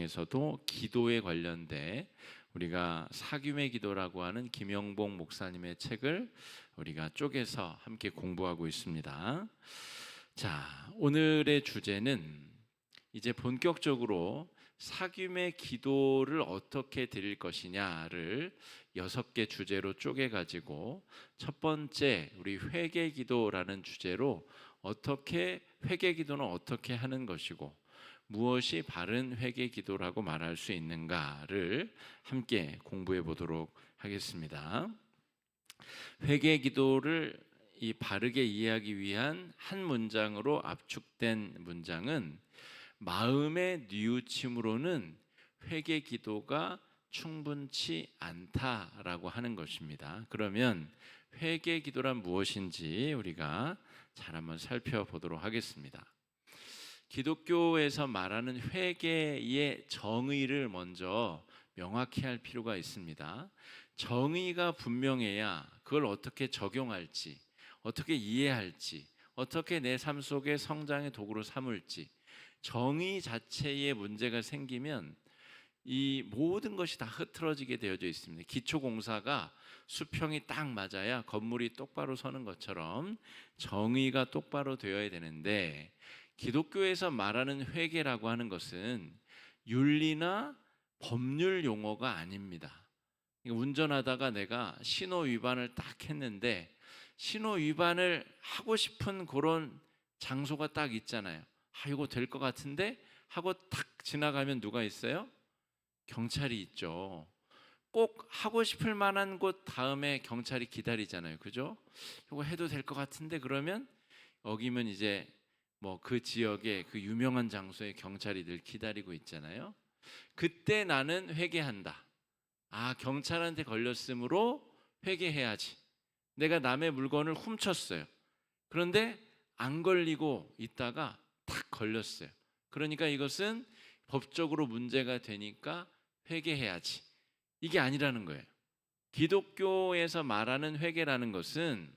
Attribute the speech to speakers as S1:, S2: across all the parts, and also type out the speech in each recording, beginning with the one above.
S1: 에서도 기도에 관련돼 우리가 사귐의 기도라고 하는 김영봉 목사님의 책을 우리가 쪼개서 함께 공부하고 있습니다. 자, 오늘의 주제는 이제 본격적으로 사귐의 기도를 어떻게 드릴 것이냐를 6개 주제로 쪼개 가지고 첫 번째 우리 회개 기도라는 주제로 어떻게 회개 기도는 어떻게 하는 것이고 무엇이 바른 회개 기도라고 말할 수 있는가를 함께 공부해 보도록 하겠습니다. 회개 기도를 바르게 이해하기 위한 한 문장으로 압축된 문장은 마음의 뉘우침으로는 회개 기도가 충분치 않다라고 하는 것입니다. 그러면 회개 기도란 무엇인지 우리가 잘 한번 살펴보도록 하겠습니다. 기독교에서 말하는 회개의 정의를 먼저 명확히 할 필요가 있습니다. 정의가 분명해야 그걸 어떻게 적용할지, 어떻게 이해할지, 어떻게 내 삶 속의 성장의 도구로 삼을지, 정의 자체에 문제가 생기면 이 모든 것이 다 흐트러지게 되어져 있습니다. 기초공사가 수평이 딱 맞아야 건물이 똑바로 서는 것처럼 정의가 똑바로 되어야 되는데, 기독교에서 말하는 회개라고 하는 것은 윤리나 법률 용어가 아닙니다. 운전하다가 내가 신호 위반을 딱 했는데 신호 위반을 하고 싶은 그런 장소가 딱 있잖아요. 이거 될 것 같은데 하고 탁 지나가면 누가 있어요? 경찰이 있죠. 꼭 하고 싶을 만한 곳 다음에 경찰이 기다리잖아요. 그죠? 이거 해도 될 것 같은데 그러면 여기면 이제 그 지역의 그 유명한 장소에 경찰이 늘 기다리고 있잖아요. 그때 나는 회개한다. 경찰한테 걸렸으므로 회개해야지. 내가 남의 물건을 훔쳤어요. 그런데 안 걸리고 있다가 탁 걸렸어요. 그러니까 이것은 법적으로 문제가 되니까 회개해야지. 이게 아니라는 거예요. 기독교에서 말하는 회개라는 것은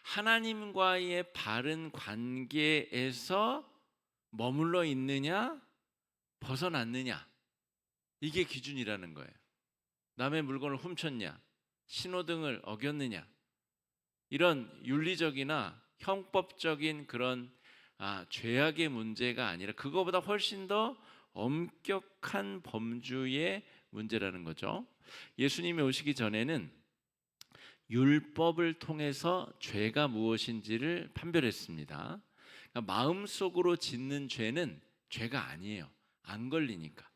S1: 하나님과의 바른 관계에서 머물러 있느냐, 벗어났느냐, 이게 기준이라는 거예요. 남의 물건을 훔쳤냐, 신호등을 어겼느냐, 이런 윤리적이나 형법적인 그런 죄악의 문제가 아니라 그거보다 훨씬 더 엄격한 범주의 문제라는 거죠. 예수님이 오시기 전에는 율법을 통해서 죄가 무엇인지를 판별했습니다. 그러니까 마음속으로 짓는 죄는 죄가 아니에요. 안 걸리니까.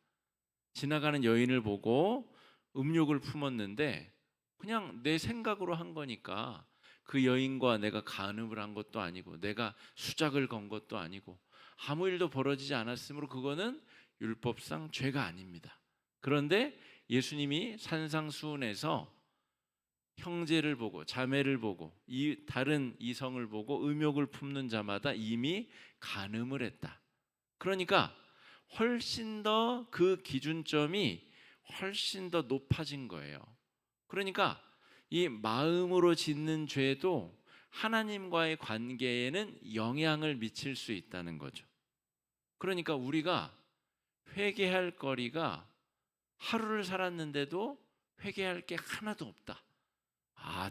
S1: 지나가는 여인을 보고 음욕을 품었는데 그냥 내 생각으로 한 거니까 그 여인과 내가 간음을 한 것도 아니고 내가 수작을 건 것도 아니고 아무 일도 벌어지지 않았으므로 그거는 율법상 죄가 아닙니다. 그런데 예수님이 산상수훈에서 형제를 보고 자매를 보고 다른 이성을 보고 음욕을 품는 자마다 이미 간음을 했다. 그러니까 훨씬 더 그 기준점이 훨씬 더 높아진 거예요. 그러니까 이 마음으로 짓는 죄도 하나님과의 관계에는 영향을 미칠 수 있다는 거죠. 그러니까 우리가 회개할 거리가 하루를 살았는데도 회개할 게 하나도 없다.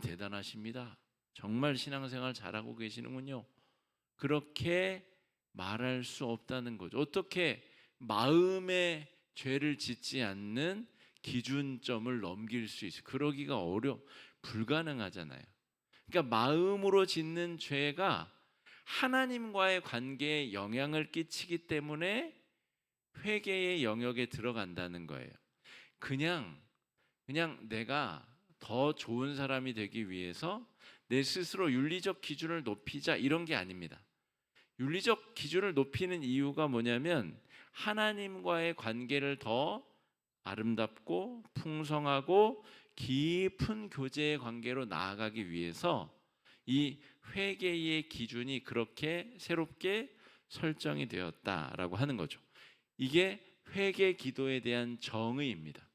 S1: 대단하십니다. 정말 신앙생활 잘하고 계시는군요. 그렇게 말할 수 없다는 거죠. 어떻게 마음의 죄를 짓지 않는 기준점을 넘길 수 있어요? 그러기가 불가능하잖아요. 그러니까 마음으로 짓는 죄가 하나님과의 관계에 영향을 끼치기 때문에 회개의 영역에 들어간다는 거예요. 그냥 내가 더 좋은 사람이 되기 위해서 내 스스로 윤리적 기준을 높이자 이런 게 아닙니다. 윤리적 기준을 높이는 이유가 뭐냐면 하나님과의 관계를 더 아름답고 풍성하고 깊은 교제의 관계로 나아가기 위해서 이 회개의 기준이 그렇게 새롭게 설정이 되었다라고 하는 거죠. 이게 회개 기도에 대한 정의입니다.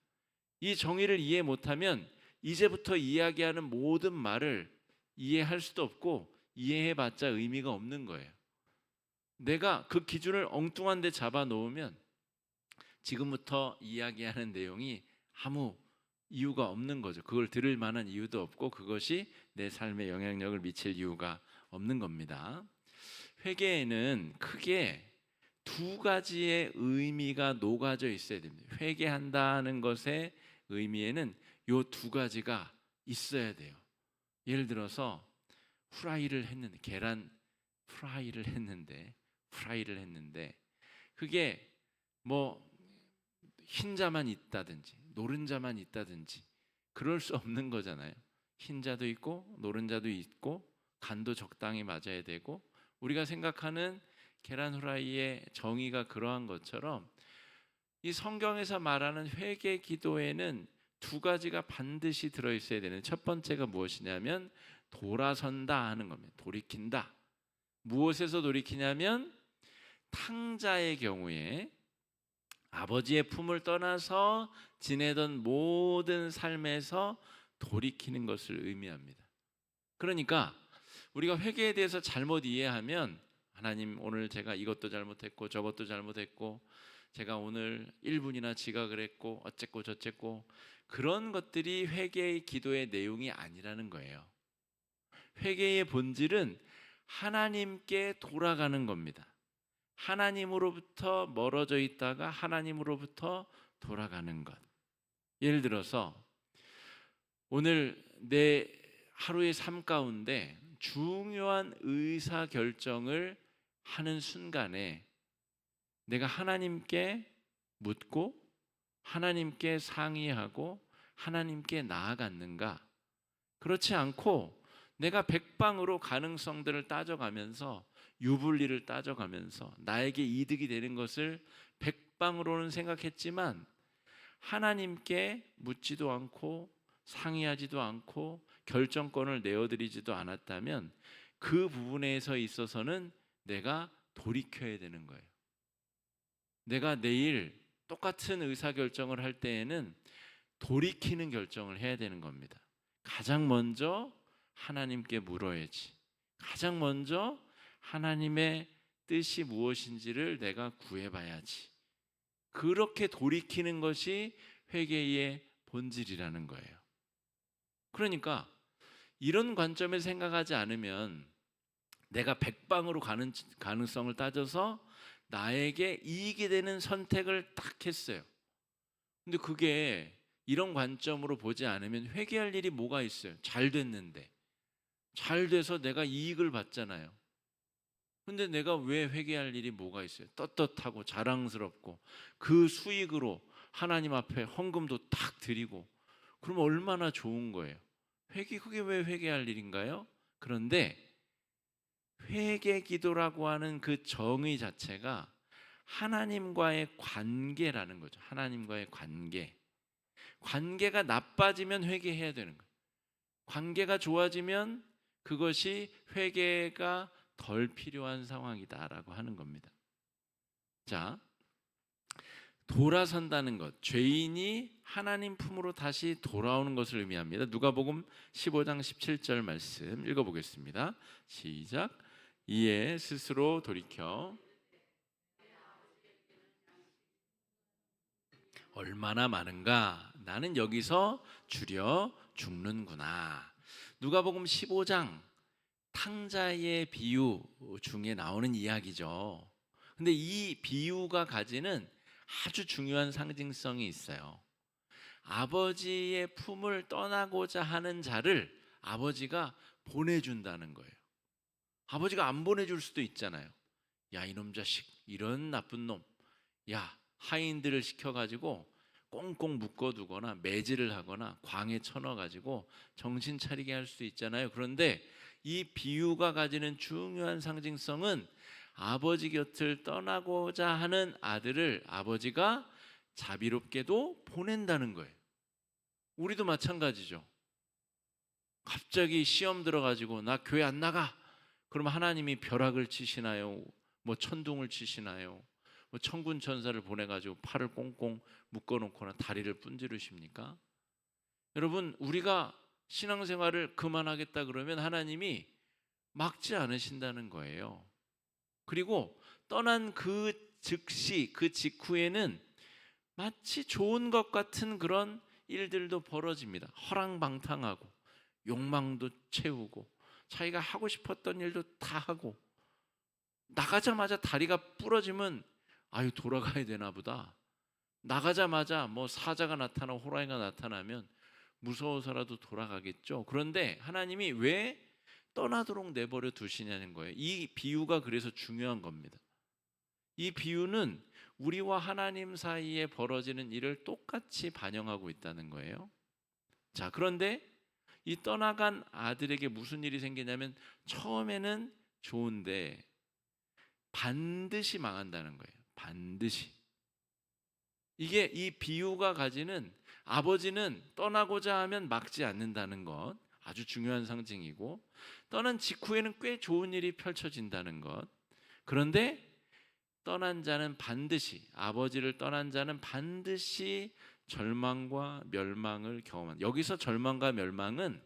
S1: 이 정의를 이해 못하면 이제부터 이야기하는 모든 말을 이해할 수도 없고 이해해봤자 의미가 없는 거예요. 내가 그 기준을 엉뚱한 데 잡아놓으면 지금부터 이야기하는 내용이 아무 이유가 없는 거죠. 그걸 들을 만한 이유도 없고 그것이 내 삶에 영향력을 미칠 이유가 없는 겁니다. 회개에는 크게 두 가지의 의미가 녹아져 있어야 됩니다. 회개한다는 것의 의미에는 요 두 가지가 있어야 돼요. 예를 들어서 계란 프라이를 했는데 그게 뭐 흰자만 있다든지 노른자만 있다든지 그럴 수 없는 거잖아요. 흰자도 있고 노른자도 있고 간도 적당히 맞아야 되고 우리가 생각하는 계란 후라이의 정의가 그러한 것처럼 이 성경에서 말하는 회개 기도에는 두 가지가 반드시 들어있어야 되는, 첫 번째가 무엇이냐면 돌아선다 하는 겁니다. 돌이킨다. 무엇에서 돌이키냐면 탕자의 경우에 아버지의 품을 떠나서 지내던 모든 삶에서 돌이키는 것을 의미합니다. 그러니까 우리가 회개에 대해서 잘못 이해하면 하나님 오늘 제가 이것도 잘못했고 저것도 잘못했고 제가 오늘 1분이나 지각을 했고 어쨌고 저쨌고 그런 것들이 회개의 기도의 내용이 아니라는 거예요. 회개의 본질은 하나님께 돌아가는 겁니다. 하나님으로부터 멀어져 있다가 하나님으로부터 돌아가는 것. 예를 들어서 오늘 내 하루의 삶 가운데 중요한 의사결정을 하는 순간에 내가 하나님께 묻고 하나님께 상의하고 하나님께 나아갔는가? 그렇지 않고 내가 백방으로 가능성들을 따져가면서 유불리를 따져가면서 나에게 이득이 되는 것을 백방으로는 생각했지만 하나님께 묻지도 않고 상의하지도 않고 결정권을 내어드리지도 않았다면 그 부분에 있어서는 내가 돌이켜야 되는 거예요. 내가 내일 똑같은 의사결정을 할 때에는 돌이키는 결정을 해야 되는 겁니다. 가장 먼저 하나님께 물어야지. 가장 먼저 하나님의 뜻이 무엇인지를 내가 구해봐야지. 그렇게 돌이키는 것이 회개의 본질이라는 거예요. 그러니까 이런 관점에서 생각하지 않으면 내가 백방으로 가는 가능성을 따져서 나에게 이익이 되는 선택을 딱 했어요. 근데 그게 이런 관점으로 보지 않으면 회개할 일이 뭐가 있어요? 잘 됐는데. 잘 돼서 내가 이익을 받잖아요. 근데 내가 왜 회개할 일이 뭐가 있어요? 떳떳하고 자랑스럽고 그 수익으로 하나님 앞에 헌금도 딱 드리고 그러면 얼마나 좋은 거예요. 그게 왜 회개할 일인가요? 그런데 회개 기도라고 하는 그 정의 자체가 하나님과의 관계라는 거죠. 하나님과의 관계. 관계가 나빠지면 회개해야 되는 거예요. 관계가 좋아지면 그것이 회개가 덜 필요한 상황이다라고 하는 겁니다. 자, 돌아선다는 것, 죄인이 하나님 품으로 다시 돌아오는 것을 의미합니다. 누가복음 15장 17절 말씀 읽어보겠습니다. 시작. 이에 스스로 돌이켜 얼마나 많은가? 나는 여기서 줄여 죽는구나. 누가복음 15장 탕자의 비유 중에 나오는 이야기죠. 근데 이 비유가 가지는 아주 중요한 상징성이 있어요. 아버지의 품을 떠나고자 하는 자를 아버지가 보내준다는 거예요. 아버지가 안 보내줄 수도 있잖아요. 야, 이놈 자식, 이런 나쁜 놈. 야, 하인들을 시켜가지고 꽁꽁 묶어두거나 매질을 하거나 광에 쳐넣어가지고 정신 차리게 할 수도 있잖아요. 그런데 이 비유가 가지는 중요한 상징성은 아버지 곁을 떠나고자 하는 아들을 아버지가 자비롭게도 보낸다는 거예요. 우리도 마찬가지죠. 갑자기 시험 들어가지고 나 교회 안 나가. 그럼 하나님이 벼락을 치시나요? 뭐 천둥을 치시나요? 뭐 천군 천사를 보내가지고 팔을 꽁꽁 묶어놓거나 다리를 분지르십니까? 여러분, 우리가 신앙생활을 그만하겠다 그러면 하나님이 막지 않으신다는 거예요. 그리고 떠난 그 즉시 그 직후에는 마치 좋은 것 같은 그런 일들도 벌어집니다. 허랑방탕하고 욕망도 채우고 자기가 하고 싶었던 일도 다 하고 나가자마자 다리가 부러지면 아유 돌아가야 되나 보다. 나가자마자 뭐 사자가 나타나고 호랑이가 나타나면 무서워서라도 돌아가겠죠. 그런데 하나님이 왜 떠나도록 내버려 두시냐는 거예요. 이 비유가 그래서 중요한 겁니다. 이 비유는 우리와 하나님 사이에 벌어지는 일을 똑같이 반영하고 있다는 거예요. 자, 그런데 이 떠나간 아들에게 무슨 일이 생기냐면 처음에는 좋은데 반드시 망한다는 거예요. 반드시. 이게 이 비유가 가지는 아버지는 떠나고자 하면 막지 않는다는 것 아주 중요한 상징이고 떠난 직후에는 꽤 좋은 일이 펼쳐진다는 것. 그런데 떠난 자는 반드시 아버지를 떠난 자는 반드시 절망과 멸망을 경험한. 여기서 절망과 멸망은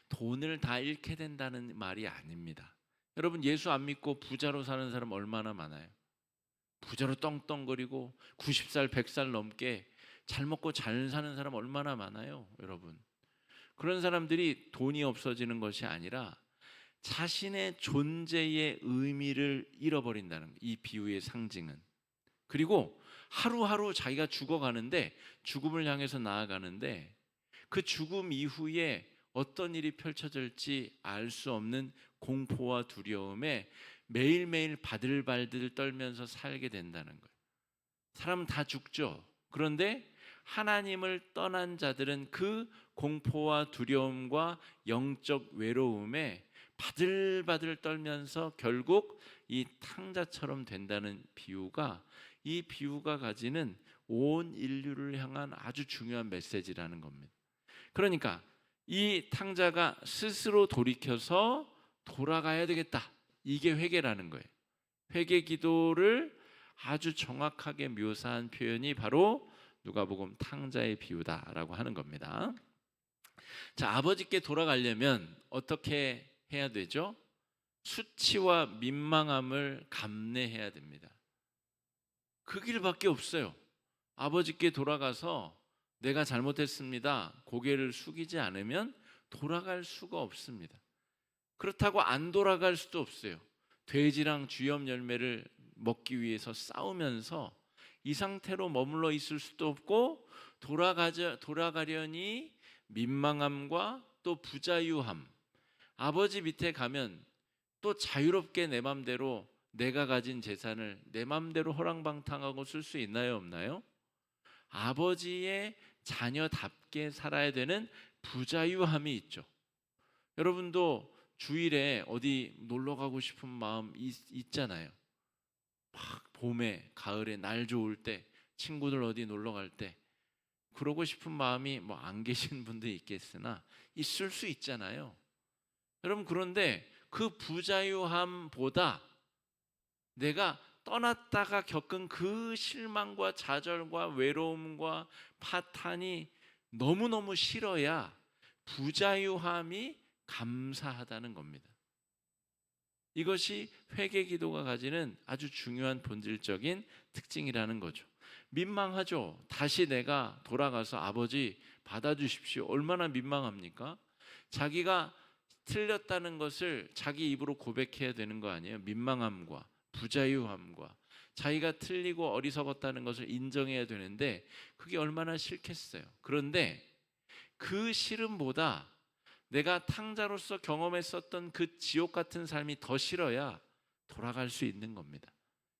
S1: 돈을 다 잃게 된다는 말이 아닙니다. 여러분 예수 안 믿고 부자로 사는 사람 얼마나 많아요. 부자로 떵떵거리고 90살 100살 넘게 잘 먹고 잘 사는 사람 얼마나 많아요, 여러분. 그런 사람들이 돈이 없어지는 것이 아니라 자신의 존재의 의미를 잃어버린다는 거예요. 이 비유의 상징은. 그리고 하루하루 자기가 죽어가는데 죽음을 향해서 나아가는데 그 죽음 이후에 어떤 일이 펼쳐질지 알 수 없는 공포와 두려움에 매일매일 바들바들 떨면서 살게 된다는 거예요. 사람은 다 죽죠. 그런데 하나님을 떠난 자들은 그 공포와 두려움과 영적 외로움에 바들바들 떨면서 결국 이 탕자처럼 된다는 비유가 이 비유가 가지는 온 인류를 향한 아주 중요한 메시지라는 겁니다. 그러니까 이 탕자가 스스로 돌이켜서 돌아가야 되겠다. 이게 회개라는 거예요. 회개 기도를 아주 정확하게 묘사한 표현이 바로 누가복음 탕자의 비유다라고 하는 겁니다. 자, 아버지께 돌아가려면 어떻게 해야 되죠? 수치와 민망함을 감내해야 됩니다. 그 길밖에 없어요. 아버지께 돌아가서 내가 잘못했습니다. 고개를 숙이지 않으면 돌아갈 수가 없습니다. 그렇다고 안 돌아갈 수도 없어요. 돼지랑 쥐염 열매를 먹기 위해서 싸우면서 이 상태로 머물러 있을 수도 없고 돌아가려니 민망함과 또 부자유함. 아버지 밑에 가면 또 자유롭게 내 맘대로 내가 가진 재산을 내 맘대로 허랑방탕하고 쓸 수 있나요, 없나요? 아버지의 자녀답게 살아야 되는 부자유함이 있죠. 여러분도 주일에 어디 놀러 가고 싶은 마음 있잖아요. 막 봄에, 가을에 날 좋을 때 친구들 어디 놀러 갈 때 그러고 싶은 마음이 뭐 안 계신 분도 있겠으나 있을 수 있잖아요. 여러분 그런데 그 부자유함보다 내가 떠났다가 겪은 그 실망과 좌절과 외로움과 파탄이 너무너무 싫어야 부자유함이 감사하다는 겁니다. 이것이 회개 기도가 가지는 아주 중요한 본질적인 특징이라는 거죠. 민망하죠. 다시 내가 돌아가서 아버지 받아주십시오. 얼마나 민망합니까? 자기가 틀렸다는 것을 자기 입으로 고백해야 되는 거 아니에요? 민망함과 부자유함과 자기가 틀리고 어리석었다는 것을 인정해야 되는데 그게 얼마나 싫겠어요. 그런데 그 싫음보다 내가 탕자로서 경험했었던 그 지옥 같은 삶이 더 싫어야 돌아갈 수 있는 겁니다.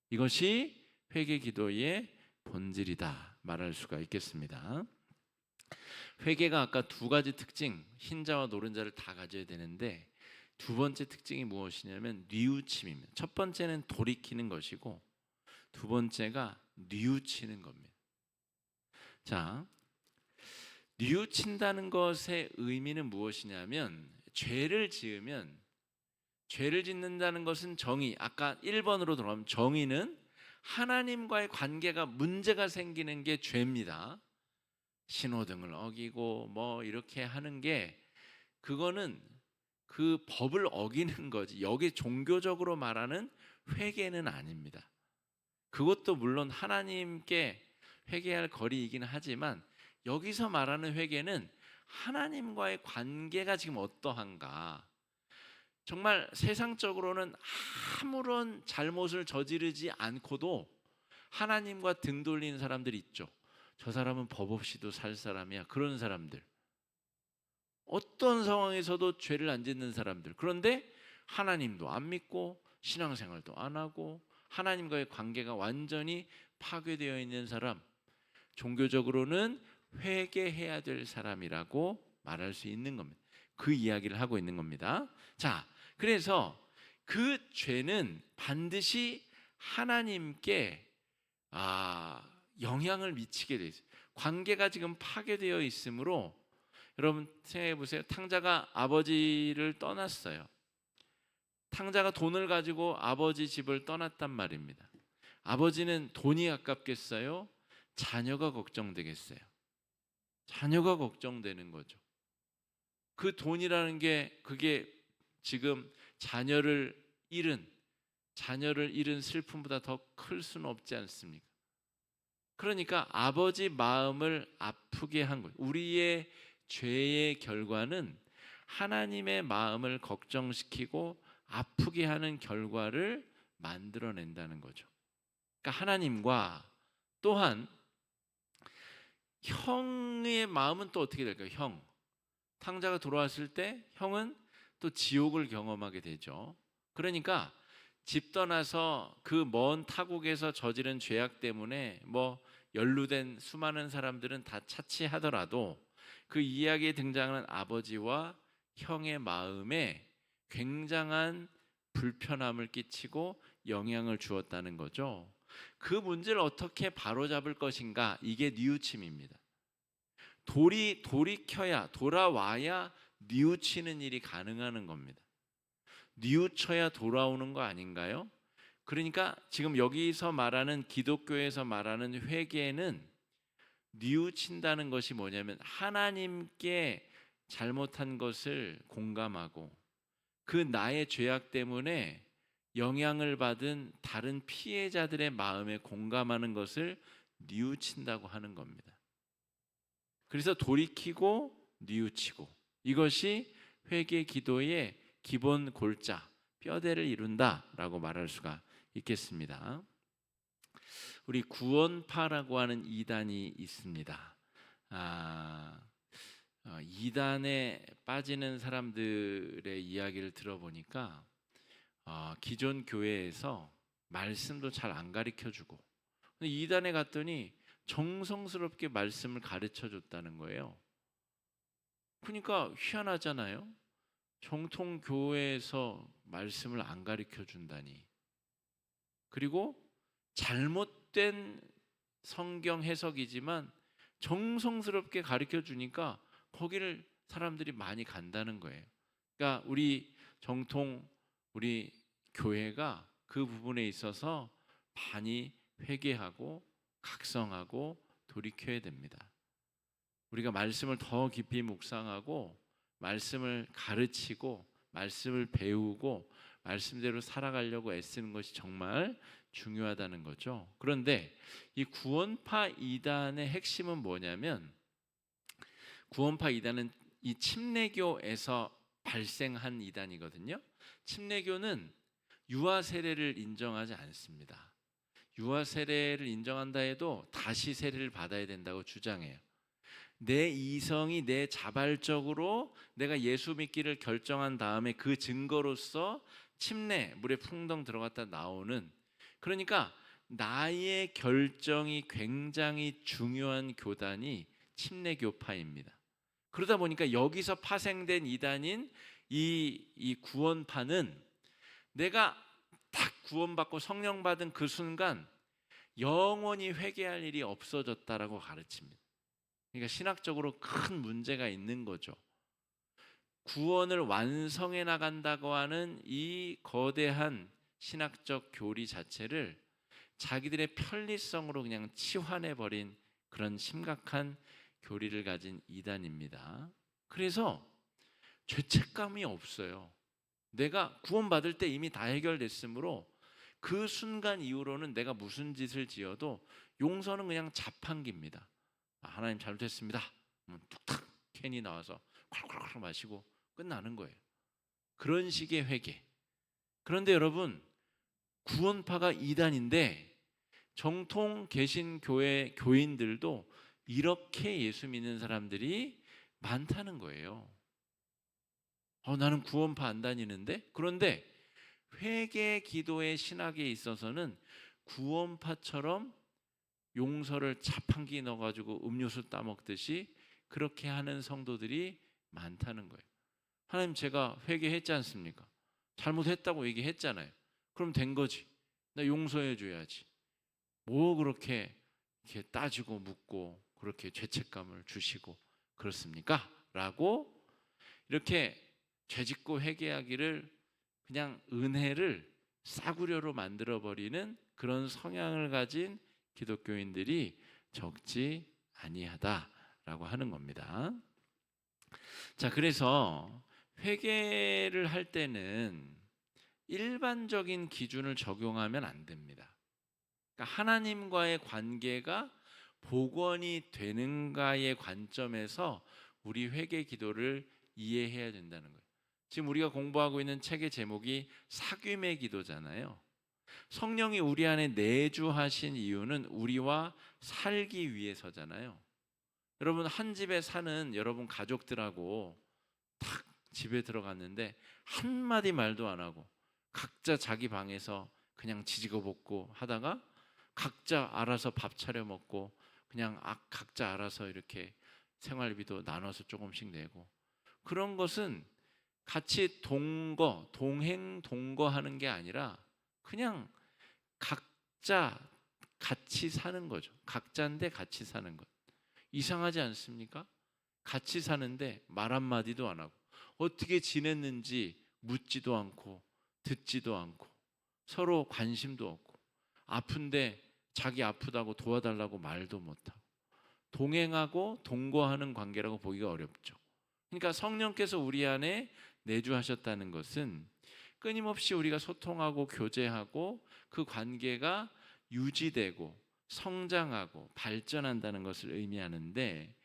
S1: 이것이 회개 기도의 본질이다 말할 수가 있겠습니다. 회개가 아까 두 가지 특징, 흰자와 노른자를 다 가져야 되는데 두 번째 특징이 무엇이냐면 뉘우침입니다. 첫 번째는 돌이키는 것이고 두 번째가 뉘우치는 겁니다. 자, 뉘우친다는 것의 의미는 무엇이냐면 죄를 지으면 죄를 짓는다는 것은 정의, 아까 1번으로 돌아가면 정의는 하나님과의 관계가 문제가 생기는 게 죄입니다. 신호등을 어기고 뭐 이렇게 하는 게 그거는 그 법을 어기는 거지. 여기 종교적으로 말하는 회개는 아닙니다. 그것도 물론 하나님께 회개할 거리이긴 하지만 여기서 말하는 회개는 하나님과의 관계가 지금 어떠한가. 정말 세상적으로는 아무런 잘못을 저지르지 않고도 하나님과 등 돌리는 사람들이 있죠. 저 사람은 법 없이도 살 사람이야. 그런 사람들. 어떤 상황에서도 죄를 안 짓는 사람들. 그런데 하나님도 안 믿고 신앙생활도 안 하고 하나님과의 관계가 완전히 파괴되어 있는 사람. 종교적으로는 회개해야 될 사람이라고 말할 수 있는 겁니다. 그 이야기를 하고 있는 겁니다. 자, 그래서 그 죄는 반드시 하나님께 영향을 미치게 돼 있어요. 관계가 지금 파괴되어 있으므로 여러분 생각해 보세요. 탕자가 아버지를 떠났어요. 탕자가 돈을 가지고 아버지 집을 떠났단 말입니다. 아버지는 돈이 아깝겠어요? 자녀가 걱정되겠어요? 자녀가 걱정되는 거죠. 그 돈이라는 게 그게 지금 자녀를 잃은 슬픔보다 더 클 수는 없지 않습니까? 그러니까 아버지 마음을 아프게 한 거예요. 우리의 죄의 결과는 하나님의 마음을 걱정시키고 아프게 하는 결과를 만들어낸다는 거죠. 그러니까 하나님과 또한 형의 마음은 또 어떻게 될까요? 형. 탕자가 돌아왔을 때 형은 또 지옥을 경험하게 되죠. 그러니까 집 떠나서 그 먼 타국에서 저지른 죄악 때문에 연루된 수많은 사람들은 다 차치하더라도 그 이야기에 등장하는 아버지와 형의 마음에 굉장한 불편함을 끼치고 영향을 주었다는 거죠. 그 문제를 어떻게 바로잡을 것인가? 이게 뉘우침입니다. 돌아와야 뉘우치는 일이 가능한 겁니다. 뉘우쳐야 돌아오는 거 아닌가요? 그러니까 지금 여기서 말하는 기독교에서 말하는 회개는 뉘우친다는 것이 뭐냐면 하나님께 잘못한 것을 공감하고 그 나의 죄악 때문에 영향을 받은 다른 피해자들의 마음에 공감하는 것을 뉘우친다고 하는 겁니다. 그래서 돌이키고 뉘우치고 이것이 회개 기도의 기본 골자, 뼈대를 이룬다라고 말할 수가 있겠습니다. 우리 구원파라고 하는 이단이 있습니다. 이단에 빠지는 사람들의 이야기를 들어보니까 기존 교회에서 말씀도 잘 안 가르쳐주고 이단에 갔더니 정성스럽게 말씀을 가르쳐줬다는 거예요. 그러니까 희한하잖아요. 정통 교회에서 말씀을 안 가르쳐준다니. 그리고 잘못된 성경 해석이지만 정성스럽게 가르쳐주니까 거기를 사람들이 많이 간다는 거예요. 그러니까 우리 교회가 그 부분에 있어서 많이 회개하고 각성하고 돌이켜야 됩니다. 우리가 말씀을 더 깊이 묵상하고 말씀을 가르치고 말씀을 배우고 말씀대로 살아가려고 애쓰는 것이 정말 중요하다는 거죠. 그런데 이 구원파 이단의 핵심은 뭐냐면 구원파 이단은 이 침례교에서 발생한 이단이거든요. 침례교는 유아 세례를 인정하지 않습니다. 유아 세례를 인정한다 해도 다시 세례를 받아야 된다고 주장해요. 내 이성이 내 자발적으로 내가 예수 믿기를 결정한 다음에 그 증거로서 침례 물에 풍덩 들어갔다 나오는, 그러니까 나의 결정이 굉장히 중요한 교단이 침례교파입니다. 그러다 보니까 여기서 파생된 이단인 이 구원파는 내가 딱 구원받고 성령 받은 그 순간 영원히 회개할 일이 없어졌다라고 가르칩니다. 그러니까 신학적으로 큰 문제가 있는 거죠. 구원을 완성해 나간다고 하는 이 거대한 신학적 교리 자체를 자기들의 편리성으로 그냥 치환해버린 그런 심각한 교리를 가진 이단입니다. 그래서 죄책감이 없어요. 내가 구원받을 때 이미 다 해결됐으므로 그 순간 이후로는 내가 무슨 짓을 지어도 용서는 그냥 자판기입니다. 하나님 잘못했습니다. 툭탁 캔이 나와서 콸콸콸 마시고 끝나는 거예요. 그런 식의 회개. 그런데 여러분, 구원파가 이단인데 정통 개신교회 교인들도 이렇게 예수 믿는 사람들이 많다는 거예요. 나는 구원파 안 다니는데? 그런데 회개 기도의 신학에 있어서는 구원파처럼 용서를 자판기 넣어가지고 음료수 따먹듯이 그렇게 하는 성도들이 많다는 거예요. 하나님, 제가 회개했지 않습니까? 잘못했다고 얘기했잖아요. 그럼 된 거지. 나 용서해 줘야지. 뭐 그렇게 이렇게 따지고 묻고 그렇게 죄책감을 주시고 그렇습니까? 라고 이렇게 죄짓고 회개하기를 그냥 은혜를 싸구려로 만들어버리는 그런 성향을 가진 기독교인들이 적지 아니하다라고 하는 겁니다. 자, 그래서 회개를 할 때는 일반적인 기준을 적용하면 안 됩니다. 그러니까 하나님과의 관계가 복원이 되는가의 관점에서 우리 회개 기도를 이해해야 된다는 거예요. 지금 우리가 공부하고 있는 책의 제목이 사귐의 기도잖아요. 성령이 우리 안에 내주하신 이유는 우리와 살기 위해서잖아요. 여러분, 한 집에 사는 여러분 가족들하고 탁 집에 들어갔는데 한마디 말도 안 하고 각자 자기 방에서 그냥 지지고 볶고 하다가 각자 알아서 밥 차려 먹고 그냥 각자 알아서 이렇게 생활비도 나눠서 조금씩 내고, 그런 것은 같이 동행 동거하는 게 아니라 그냥 각자 같이 사는 거죠. 각자인데 같이 사는 것. 이상하지 않습니까? 같이 사는데 말 한마디도 안 하고 어떻게 지냈는지 묻지도 않고 듣지도 않고 서로 관심도 없고, 아픈데 자기 아프다고 도와달라고 말도 못하고 동행하고 동거하는 관계라고 보기가 어렵죠. 그러니까 성령께서 우리 안에 내주하셨다는 것은 끊임없이 우리가 소통하고 교제하고 그 관계가 유지되고 성장하고 발전한다는 것을 의미하는데,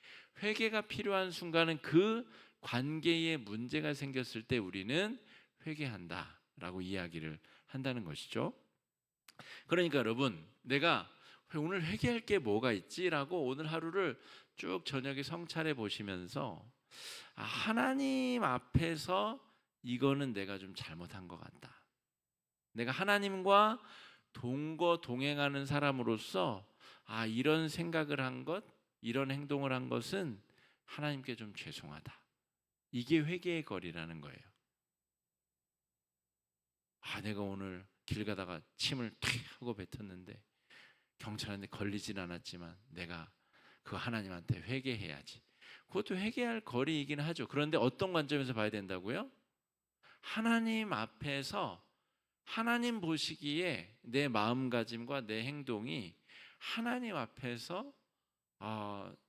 S1: 회개가 필요한 순간은 그 관계에 문제가 생겼을 때 우리는 회개한다라고 이야기를 한다는 것이죠. 그러니까 여러분, 내가 오늘 회개할 게 뭐가 있지라고 오늘 하루를 쭉 저녁에 성찰해 보시면서 하나님 앞에서 이거는 내가 좀 잘못한 것 같다. 내가 하나님과 동행하는 사람으로서 이런 생각을 한 것, 이런 행동을 한 것은 하나님께 좀 죄송하다. 이게 회개의 거리라는 거예요. 내가 오늘 길 가다가 침을 탁 하고 뱉었는데 경찰한테 걸리진 않았지만 내가 그 하나님한테 회개해야지. 그것도 회개할 거리이긴 하죠. 그런데 어떤 관점에서 봐야 된다고요? 하나님 앞에서 하나님 보시기에 내 마음가짐과 내 행동이 하나님 앞에서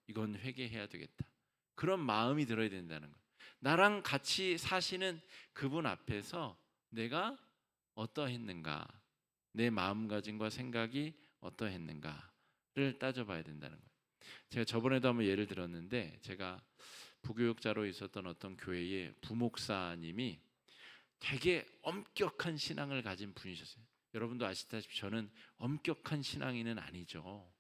S1: 이건 회개해야 되겠다, 그런 마음이 들어야 된다는 거예요. 나랑 같이 사시는 그분 앞에서 내가 어떠했는가, 내 마음가짐과 생각이 어떠했는가를 따져봐야 된다는 거예요. 제가 저번에도 한번 예를 들었는데, 제가 부교육자로 있었던 어떤 교회의 부목사님이 되게 엄격한 신앙을 가진 분이셨어요. 여러분도 아시다시피 저는 엄격한 신앙인은 아니죠.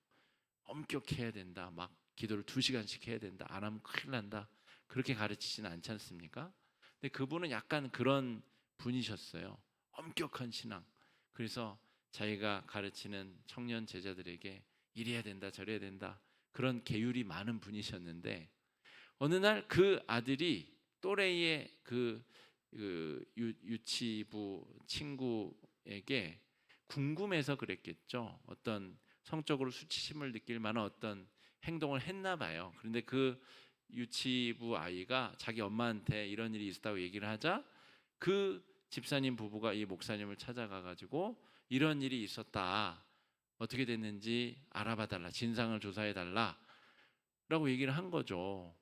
S1: 엄격해야 된다, 막 기도를 2시간씩 해야 된다, 안 하면 큰일 난다, 그렇게 가르치지는 않지 않습니까? 근데 그분은 약간 그런 분이셨어요. 엄격한 신앙. 그래서 자기가 가르치는 청년 제자들에게 이래야 된다 저래야 된다, 그런 계율이 많은 분이셨는데, 어느 날 그 아들이 또래의 그 유치부 친구에게 궁금해서 그랬겠죠. 어떤 성적으로 수치심을 느낄 만한 어떤 행동을 했나 봐요. 그런데 그 유치부 아이가 자기 엄마한테 이런 일이 있었다고 얘기를 하자, 그 집사님 부부가 이 목사님을 찾아가 가지고 이런 일이 있었다, 어떻게 됐는지 알아봐 달라, 진상을 조사해 달라 라고 얘기를 한 거죠.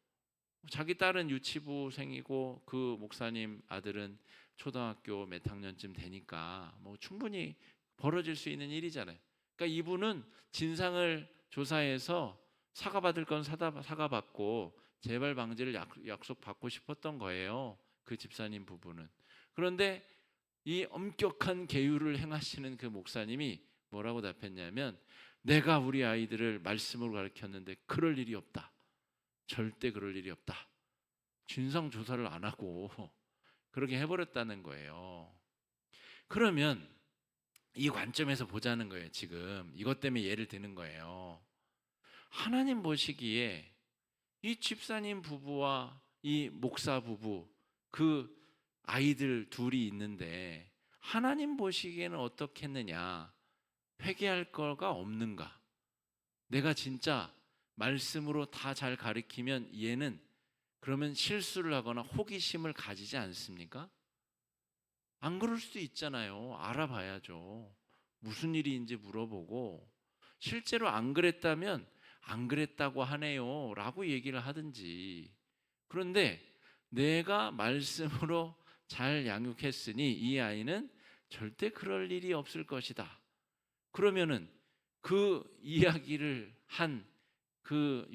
S1: 자기 딸은 유치부생이고 그 목사님 아들은 초등학교 몇 학년쯤 되니까 뭐 충분히 벌어질 수 있는 일이잖아요. 그러니까 이분은 진상을 조사해서 사과받을 건 사과받고 재발 방지를 약속받고 싶었던 거예요. 그 집사님 부부는. 그런데 이 엄격한 계율을 행하시는 그 목사님이 뭐라고 답했냐면, 내가 우리 아이들을 말씀으로 가르쳤는데 그럴 일이 없다. 절대 그럴 일이 없다. 진상 조사를 안 하고 그렇게 해버렸다는 거예요. 그러면 이 관점에서 보자는 거예요. 지금 이것 때문에 예를 드는 거예요. 하나님 보시기에 이 집사님 부부와 이 목사 부부, 그 아이들 둘이 있는데 하나님 보시기에는 어떻겠느냐? 회개할 거가 없는가? 내가 진짜 말씀으로 다 잘 가르치면 얘는 그러면 실수를 하거나 호기심을 가지지 않습니까? 안 그럴 수도 있잖아요. 알아봐야죠. 무슨 일인지 물어보고, 실제로 안 그랬다면 안 그랬다고 하네요 라고 얘기를 하든지. 그런데 내가 말씀으로 잘 양육했으니 이 아이는 절대 그럴 일이 없을 것이다. 그러면은 그 이야기를 한 그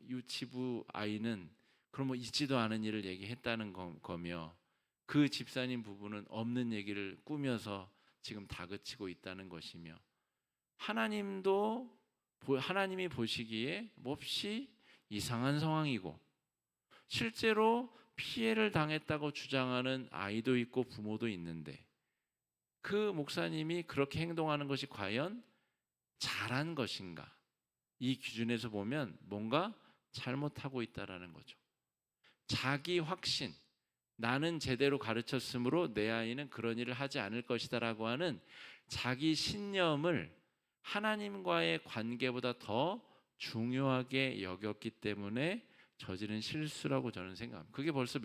S1: 유치부 아이는 그럼 뭐 있지도 않은 일을 얘기했다는 거며, 그 집사님 부부는 없는 얘기를 꾸며서 지금 다그치고 있다는 것이며, 하나님이 보시기에 몹시 이상한 상황이고, 실제로 피해를 당했다고 주장하는 아이도 있고 부모도 있는데, 그 목사님이 그렇게 행동하는 것이 과연 잘한 것인가? 이 기준에서 보면 뭔가 잘못하고 있다라는 거죠. 자기 확신, 나는 제대로 가르쳤으므로 내 아이는 그런 일을 하지 않을 것이다라고 하는 자기 신념을 하나님과의 관계보다 더 중요하게 여겼기 때문에 저지른 실수라고 저는 생각합니다. 그게 벌써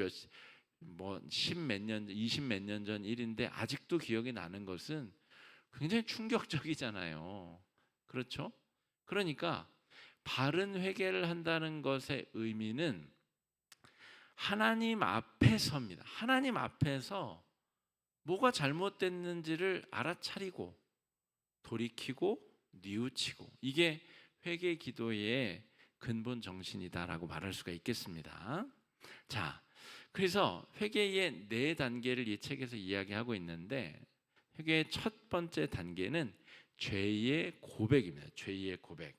S1: 십몇 년, 20몇 년 전 일인데 아직도 기억이 나는 것은 굉장히 충격적이잖아요. 그렇죠? 그러니까 바른 회개를 한다는 것의 의미는 하나님 앞에 섭니다. 하나님 앞에서 뭐가 잘못됐는지를 알아차리고 돌이키고 뉘우치고, 이게 회개 기도의 근본 정신이다라고 말할 수가 있겠습니다. 자, 그래서 회개의 4단계를 이 책에서 이야기하고 있는데, 회개의 첫 번째 단계는 죄의 고백입니다. 죄의 고백.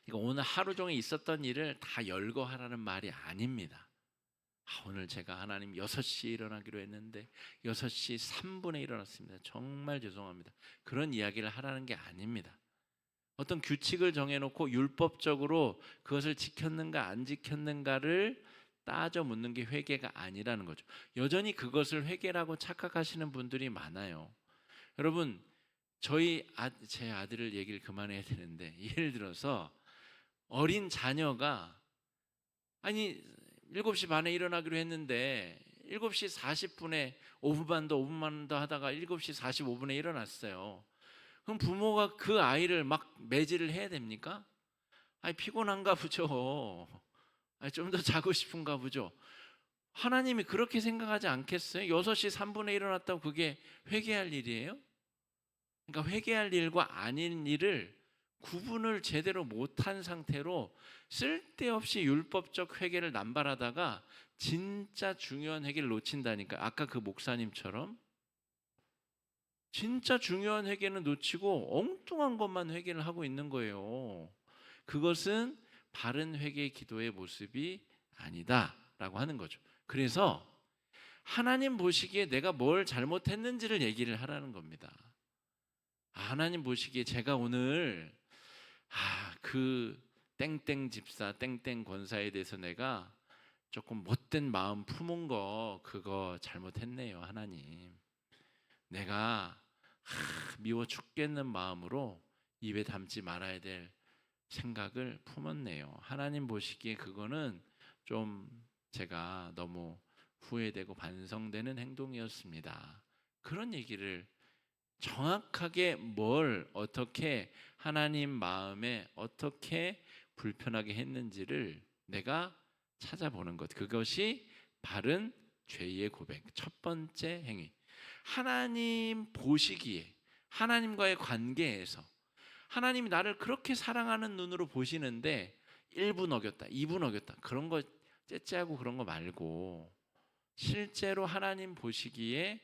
S1: 그러니까 오늘 하루 종일 있었던 일을 다 열거하라는 말이 아닙니다. 오늘 제가 하나님 6시에 일어나기로 했는데 6시 3분에 일어났습니다. 정말 죄송합니다. 그런 이야기를 하라는 게 아닙니다. 어떤 규칙을 정해놓고 율법적으로 그것을 지켰는가 안 지켰는가를 따져 묻는 게 회개가 아니라는 거죠. 여전히 그것을 회개라고 착각하시는 분들이 많아요. 여러분, 제 아들을 얘기를 그만해야 되는데, 예를 들어서 어린 자녀가 7시 반에 일어나기로 했는데 7시 40분에 5분만 더 하다가 7시 45분에 일어났어요. 그럼 부모가 그 아이를 막 매질을 해야 됩니까? 피곤한가 보죠. 좀 더 자고 싶은가 보죠. 하나님이 그렇게 생각하지 않겠어요? 6시 3분에 일어났다고 그게 회개할 일이에요? 그러니까 회개할 일과 아닌 일을 구분을 제대로 못한 상태로 쓸데없이 율법적 회개를 남발하다가 진짜 중요한 회개를 놓친다니까. 아까 그 목사님처럼 진짜 중요한 회개는 놓치고 엉뚱한 것만 회개를 하고 있는 거예요. 그것은 바른 회개 기도의 모습이 아니다라고 하는 거죠. 그래서 하나님 보시기에 내가 뭘 잘못했는지를 얘기를 하라는 겁니다. 하나님 보시기에 제가 오늘 그 땡땡 집사, 땡땡 권사에 대해서 내가 조금 못된 마음 품은 거, 그거 잘못했네요. 하나님, 내가 미워 죽겠는 마음으로 입에 담지 말아야 될 생각을 품었네요. 하나님 보시기에 그거는 좀 제가 너무 후회되고 반성되는 행동이었습니다. 그런 얘기를 정확하게 뭘 어떻게 하나님 마음에 어떻게 불편하게 했는지를 내가 찾아보는 것, 그것이 바른 죄의 고백, 첫 번째 행위. 하나님 보시기에 하나님과의 관계에서 하나님이 나를 그렇게 사랑하는 눈으로 보시는데 1분 어겼다, 2분 어겼다 그런 거 째째하고 그런 거 말고 실제로 하나님 보시기에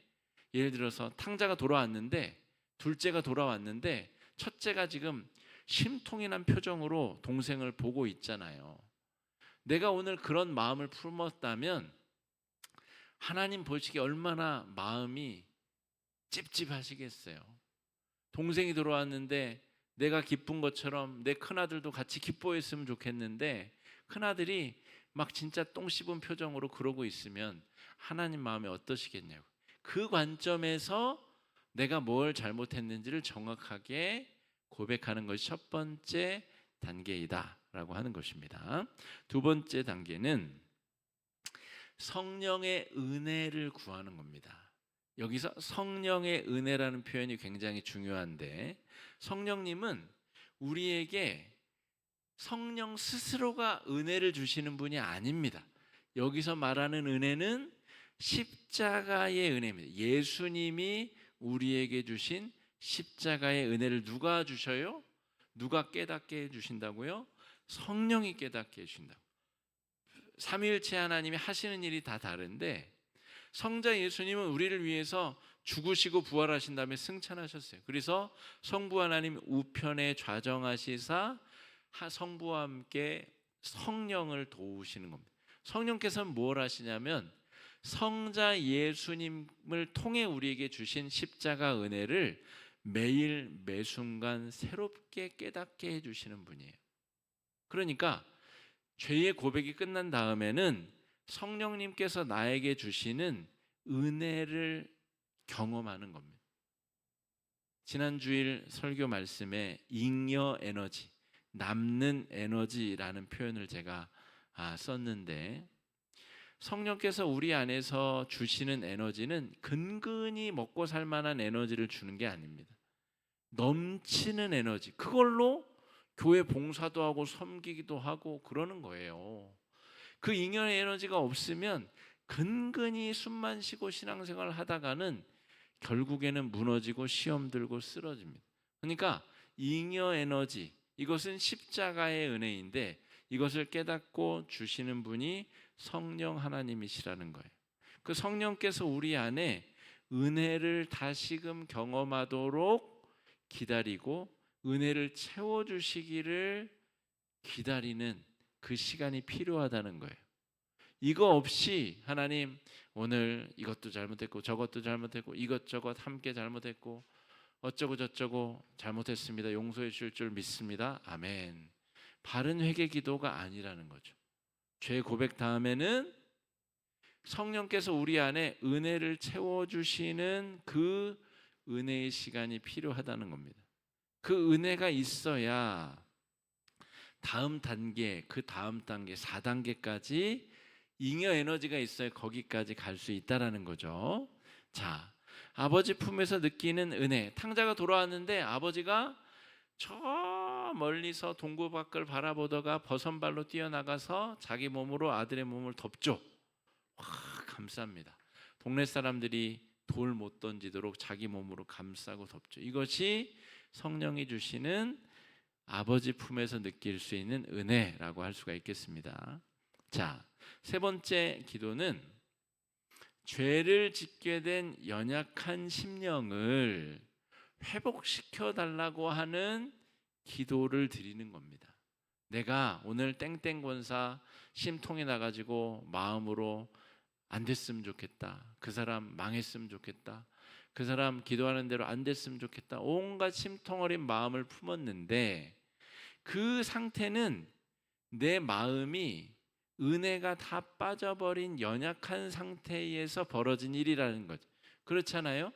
S1: 예를 들어서 탕자가 돌아왔는데 둘째가 돌아왔는데 첫째가 지금 심통이 난 표정으로 동생을 보고 있잖아요. 내가 오늘 그런 마음을 품었다면 하나님 보시기에 얼마나 마음이 찝찝하시겠어요. 동생이 돌아왔는데 내가 기쁜 것처럼 내 큰아들도 같이 기뻐했으면 좋겠는데 큰아들이 막 진짜 똥 씹은 표정으로 그러고 있으면 하나님 마음이 어떠시겠냐고. 그 관점에서 내가 뭘 잘못했는지를 정확하게 고백하는 것이 첫 번째 단계이다라고 하는 것입니다. 두 번째 단계는 성령의 은혜를 구하는 겁니다. 여기서 성령의 은혜라는 표현이 굉장히 중요한데 성령님은 우리에게 성령 스스로가 은혜를 주시는 분이 아닙니다. 여기서 말하는 은혜는 십자가의 은혜입니다. 예수님이 우리에게 주신 십자가의 은혜를 누가 주셔요? 누가 깨닫게 해주신다고요? 성령이 깨닫게 해주신다고. 삼위일체 하나님이 하시는 일이 다 다른데 성자 예수님은 우리를 위해서 죽으시고 부활하신 다음에 승천하셨어요. 그래서 성부 하나님 우편에 좌정하시사 성부와 함께 성령을 도우시는 겁니다. 성령께서는 뭘 하시냐면 성자 예수님을 통해 우리에게 주신 십자가 은혜를 매일 매순간 새롭게 깨닫게 해주시는 분이에요. 그러니까 죄의 고백이 끝난 다음에는 성령님께서 나에게 주시는 은혜를 경험하는 겁니다. 지난 주일 설교 말씀에 잉여 에너지, 남는 에너지라는 표현을 제가 썼는데 성령께서 우리 안에서 주시는 에너지는 근근히 먹고 살 만한 에너지를 주는 게 아닙니다. 넘치는 에너지, 그걸로 교회 봉사도 하고 섬기기도 하고 그러는 거예요. 그 잉여의 에너지가 없으면 근근히 숨만 쉬고 신앙생활을 하다가는 결국에는 무너지고 시험 들고 쓰러집니다. 그러니까 잉여 에너지, 이것은 십자가의 은혜인데 이것을 깨닫고 주시는 분이 성령 하나님이시라는 거예요. 그 성령께서 우리 안에 은혜를 다시금 경험하도록 기다리고 은혜를 채워주시기를 기다리는 그 시간이 필요하다는 거예요. 이거 없이 하나님 오늘 이것도 잘못했고 저것도 잘못했고 이것저것 함께 잘못했고 어쩌고 저쩌고 잘못했습니다. 용서해 주실 줄 믿습니다. 아멘. 바른 회개 기도가 아니라는 거죠. 죄 고백 다음에는 성령께서 우리 안에 은혜를 채워주시는 그 은혜의 시간이 필요하다는 겁니다. 그 은혜가 있어야 다음 단계, 그 다음 단계, 4단계까지 잉여 에너지가 있어야 거기까지 갈 수 있다라는 거죠. 자, 아버지 품에서 느끼는 은혜. 탕자가 돌아왔는데 아버지가 저 멀리서 동굴 밖을 바라보다가 버선발로 뛰어나가서 자기 몸으로 아들의 몸을 덮죠. 와, 감쌉니다. 동네 사람들이 돌 못 던지도록 자기 몸으로 감싸고 덮죠. 이것이 성령이 주시는 아버지 품에서 느낄 수 있는 은혜라고 할 수가 있겠습니다. 자, 세 번째 기도는 죄를 짓게 된 연약한 심령을 회복시켜 달라고 하는 기도를 드리는 겁니다. 내가 오늘 땡땡 권사 심통이 나가지고 마음으로 안 됐으면 좋겠다. 그 사람 망했으면 좋겠다. 그 사람 기도하는 대로 안 됐으면 좋겠다. 온갖 심통 어린 마음을 품었는데 그 상태는 내 마음이 은혜가 다 빠져버린 연약한 상태에서 벌어진 일이라는 거죠. 그렇잖아요?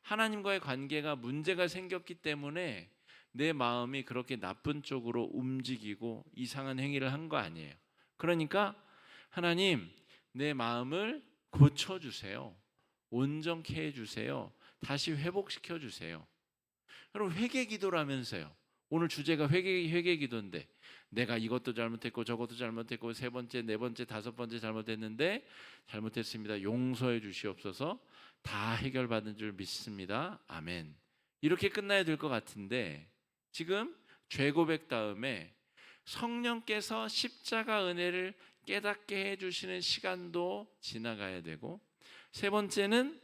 S1: 하나님과의 관계가 문제가 생겼기 때문에 내 마음이 그렇게 나쁜 쪽으로 움직이고 이상한 행위를 한 거 아니에요. 그러니까 하나님, 내 마음을 고쳐주세요. 온전케 해주세요. 다시 회복시켜 주세요. 여러분, 회개 기도라면서요. 오늘 주제가 회개 기도인데 내가 이것도 잘못했고 저것도 잘못했고 세 번째, 네 번째, 다섯 번째 잘못했는데 잘못했습니다. 용서해 주시옵소서. 다 해결받은 줄 믿습니다. 아멘. 이렇게 끝나야 될 것 같은데 지금 죄 고백 다음에 성령께서 십자가 은혜를 깨닫게 해주시는 시간도 지나가야 되고, 세 번째는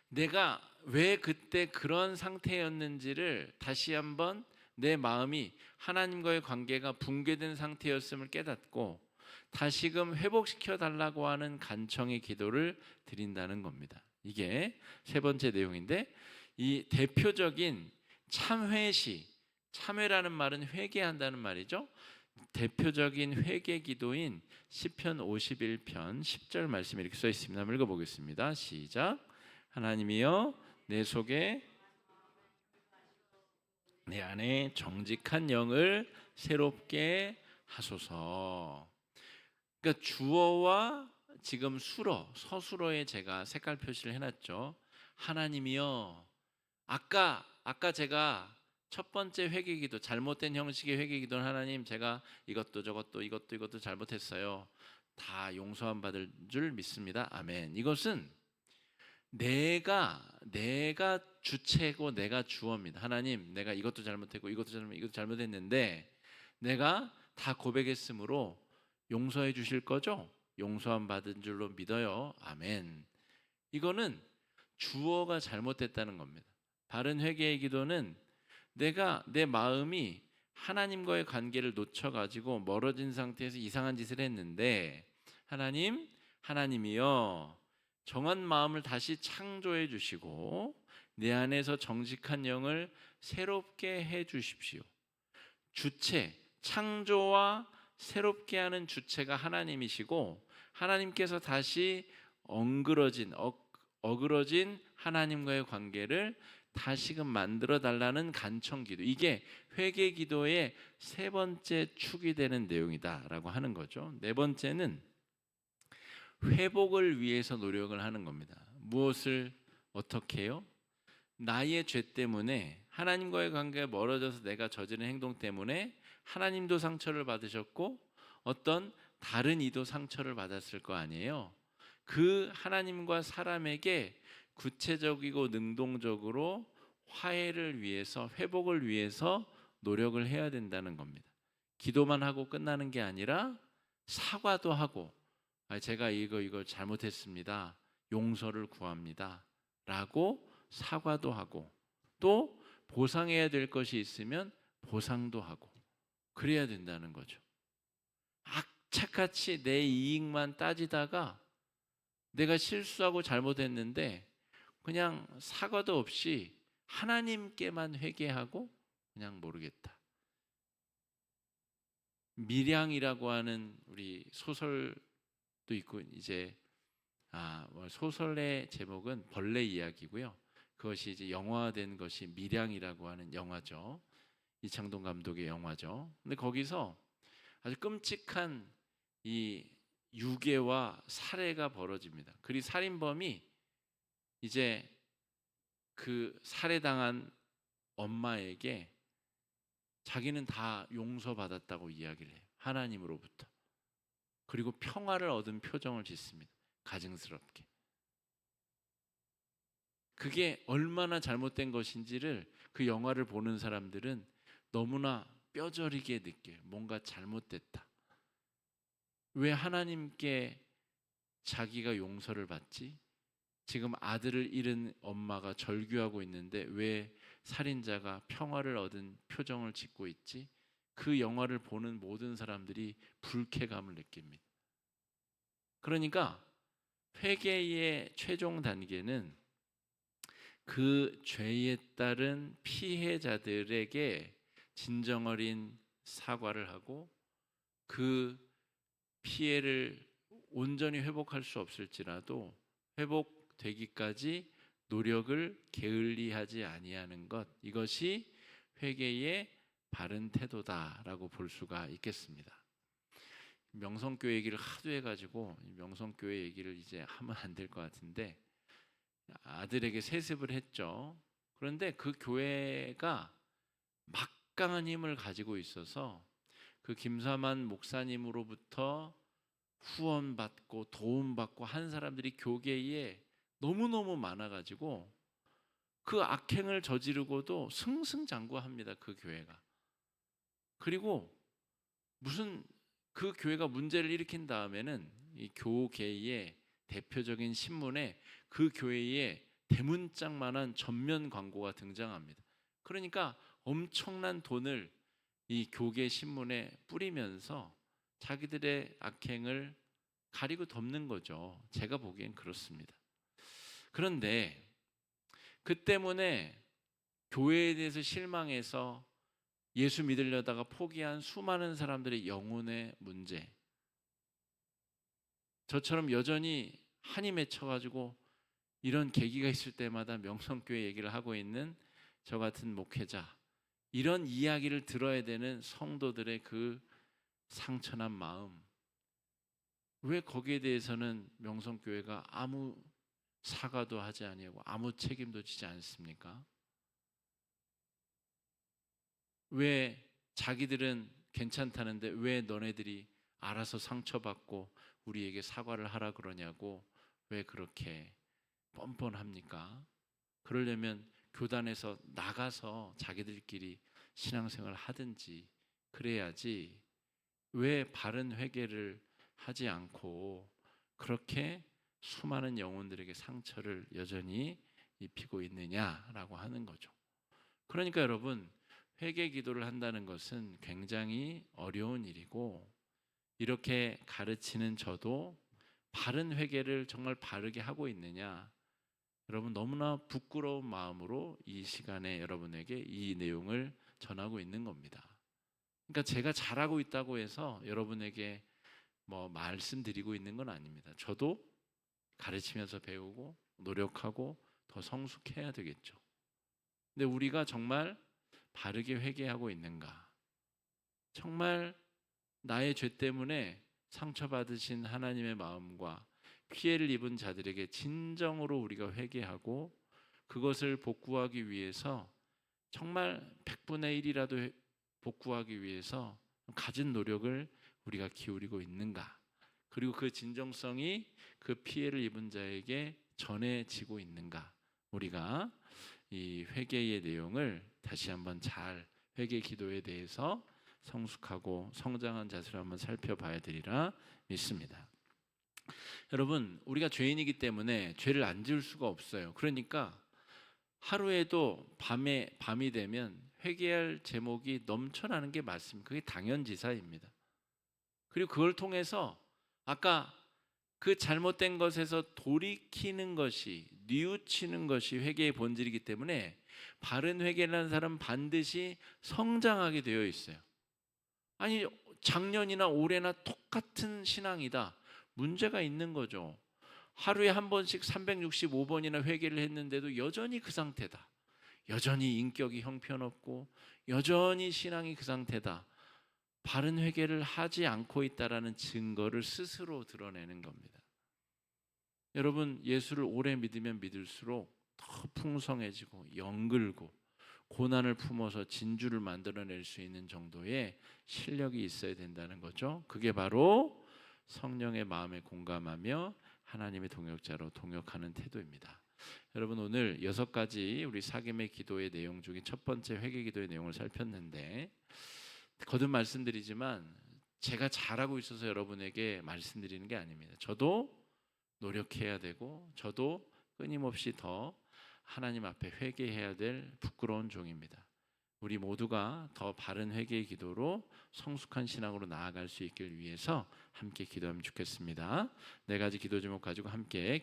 S1: 내가 왜 그때 그런 상태였는지를 다시 한번 내 마음이 하나님과의 관계가 붕괴된 상태였음을 깨닫고 다시금 회복시켜 달라고 하는 간청의 기도를 드린다는 겁니다. 이게 세 번째 내용인데, 이 대표적인 참회시, 참회라는 말은 회개한다는 말이죠. 대표적인 회개 기도인 시편 51편 10절 말씀이 이렇게 써 있습니다. 한번 읽어보겠습니다. 시작. 하나님이여 내 속에 내 안에 정직한 영을 새롭게 하소서. 그러니까 주어와 지금 수어, 서술어에 제가 색깔 표시를 해놨죠. 하나님이여, 아까 제가 첫 번째 회개기도, 잘못된 형식의 회개기도는 하나님 제가 이것도 저것도 이것도 잘못했어요. 다 용서함 받을 줄 믿습니다. 아멘. 이것은 내가 주체고 내가 주어입니다. 하나님, 내가 이것도 잘못했고 이것도 잘못했는데 내가 다 고백했으므로 용서해 주실 거죠? 용서함 받은 줄로 믿어요. 아멘. 이거는 주어가 잘못됐다는 겁니다. 바른 회개의 기도는 내가 내 마음이 하나님과의 관계를 놓쳐가지고 멀어진 상태에서 이상한 짓을 했는데 하나님이여 정한 마음을 다시 창조해 주시고 내 안에서 정직한 영을 새롭게 해 주십시오. 주체, 창조와 새롭게 하는 주체가 하나님이시고 하나님께서 다시 어그러진 하나님과의 관계를 다시금 만들어 달라는 간청 기도. 이게 회개 기도의 세 번째 축이 되는 내용이다라고 하는 거죠. 네 번째는 회복을 위해서 노력을 하는 겁니다. 무엇을 어떻게 해요? 나의 죄 때문에 하나님과의 관계가 멀어져서 내가 저지른 행동 때문에 하나님도 상처를 받으셨고 어떤 다른 이도 상처를 받았을 거 아니에요. 그 하나님과 사람에게 구체적이고 능동적으로 화해를 위해서, 회복을 위해서 노력을 해야 된다는 겁니다. 기도만 하고 끝나는 게 아니라 사과도 하고, 제가 이거 잘못했습니다. 용서를 구합니다. 라고 사과도 하고, 또 보상해야 될 것이 있으면 보상도 하고, 그래야 된다는 거죠. 악착같이 내 이익만 따지다가 내가 실수하고 잘못했는데 그냥 사과도 없이 하나님께만 회개하고 그냥 모르겠다. 밀양이라고 하는 우리 소설도 있고, 이제 소설의 제목은 벌레 이야기고요. 그것이 이제 영화된 것이 밀양이라고 하는 영화죠. 이창동 감독의 영화죠. 근데 거기서 아주 끔찍한 이 유괴와 살해가 벌어집니다. 그리고 살인범이 이제 그 살해당한 엄마에게 자기는 다 용서받았다고 이야기를 해요. 하나님으로부터. 그리고 평화를 얻은 표정을 짓습니다. 가증스럽게. 그게 얼마나 잘못된 것인지를 그 영화를 보는 사람들은 너무나 뼈저리게 느껴요. 뭔가 잘못됐다. 왜 하나님께 자기가 용서를 받지? 지금 아들을 잃은 엄마가 절규하고 있는데 왜 살인자가 평화를 얻은 표정을 짓고 있지? 그 영화를 보는 모든 사람들이 불쾌감을 느낍니다. 그러니까 회개의 최종 단계는 그 죄에 따른 피해자들에게 진정 어린 사과를 하고 그 피해를 온전히 회복할 수 없을지라도 회복되기까지 노력을 게을리하지 아니하는 것, 이것이 회개의 바른 태도다라고 볼 수가 있겠습니다. 명성교회 얘기를 하도 해가지고 명성교회 얘기를 이제 하면 안 될 것 같은데, 아들에게 세습을 했죠. 그런데 그 교회가 막강한 힘을 가지고 있어서 그 김사만 목사님으로부터 후원받고 도움받고 한 사람들이 교계에 너무너무 많아가지고 그 악행을 저지르고도 승승장구합니다. 그 교회가. 그리고 무슨 그 교회가 문제를 일으킨 다음에는 이 교계의 대표적인 신문에 그 교회의 대문짝만한 전면 광고가 등장합니다. 그러니까 엄청난 돈을 이 교계 신문에 뿌리면서 자기들의 악행을 가리고 덮는 거죠. 제가 보기엔 그렇습니다. 그런데 그 때문에 교회에 대해서 실망해서 예수 믿으려다가 포기한 수많은 사람들의 영혼의 문제, 저처럼 여전히 한이 맺혀가지고 이런 계기가 있을 때마다 명성교회 얘기를 하고 있는 저 같은 목회자, 이런 이야기를 들어야 되는 성도들의 그 상처난 마음, 왜 거기에 대해서는 명성교회가 아무 사과도 하지 아니하고 아무 책임도 지지 않습니까? 왜 자기들은 괜찮다는데 왜 너네들이 알아서 상처받고 우리에게 사과를 하라 그러냐고 왜 그렇게 뻔뻔합니까? 그러려면 교단에서 나가서 자기들끼리 신앙생활을 하든지 그래야지 왜 바른 회개를 하지 않고 그렇게 수많은 영혼들에게 상처를 여전히 입히고 있느냐라고 하는 거죠. 그러니까 여러분, 회개 기도를 한다는 것은 굉장히 어려운 일이고, 이렇게 가르치는 저도 바른 회개를 정말 바르게 하고 있느냐, 여러분 너무나 부끄러운 마음으로 이 시간에 여러분에게 이 내용을 전하고 있는 겁니다. 그러니까 제가 잘하고 있다고 해서 여러분에게 뭐 말씀드리고 있는 건 아닙니다. 저도 가르치면서 배우고 노력하고 더 성숙해야 되겠죠. 근데 우리가 정말 바르게 회개하고 있는가? 정말 나의 죄 때문에 상처받으신 하나님의 마음과 피해를 입은 자들에게 진정으로 우리가 회개하고 그것을 복구하기 위해서 정말 100분의 1이라도 복구하기 위해서 가진 노력을 우리가 기울이고 있는가? 그리고 그 진정성이 그 피해를 입은 자에게 전해지고 있는가? 우리가 이 회개의 내용을 다시 한번 잘 회개 기도에 대해서 성숙하고 성장한 자세로 한번 살펴봐야 되리라 믿습니다. 여러분, 우리가 죄인이기 때문에 죄를 안 지을 수가 없어요. 그러니까 하루에도 밤이 되면 회개할 제목이 넘쳐나는 게 맞습니다. 그게 당연지사입니다. 그리고 그걸 통해서 아까 그 잘못된 것에서 돌이키는 것이, 뉘우치는 것이 회개의 본질이기 때문에 바른 회개를 하는 사람은 반드시 성장하게 되어 있어요. 아니, 작년이나 올해나 똑같은 신앙이다. 문제가 있는 거죠. 하루에 한 번씩 365번이나 회개를 했는데도 여전히 그 상태다. 여전히 인격이 형편없고 여전히 신앙이 그 상태다. 바른 회개를 하지 않고 있다라는 증거를 스스로 드러내는 겁니다. 여러분, 예수를 오래 믿으면 믿을수록 더 풍성해지고 영글고 고난을 품어서 진주를 만들어낼 수 있는 정도의 실력이 있어야 된다는 거죠. 그게 바로 성령의 마음에 공감하며 하나님의 동역자로 동역하는 태도입니다. 여러분, 오늘 6가지 우리 사귐의 기도의 내용 중에 첫 번째 회개 기도의 내용을 살폈는데, 거듭 말씀드리지만 제가 잘하고 있어서 여러분에게 말씀드리는 게 아닙니다. 저도 노력해야 되고 저도 끊임없이 더 하나님 앞에 회개해야 될 부끄러운 종입니다. 우리 모두가 더 바른 회개의 기도로 성숙한 신앙으로 나아갈 수 있길 위해서 함께 기도하면 좋겠습니다. 4가지 기도 제목 가지고 함께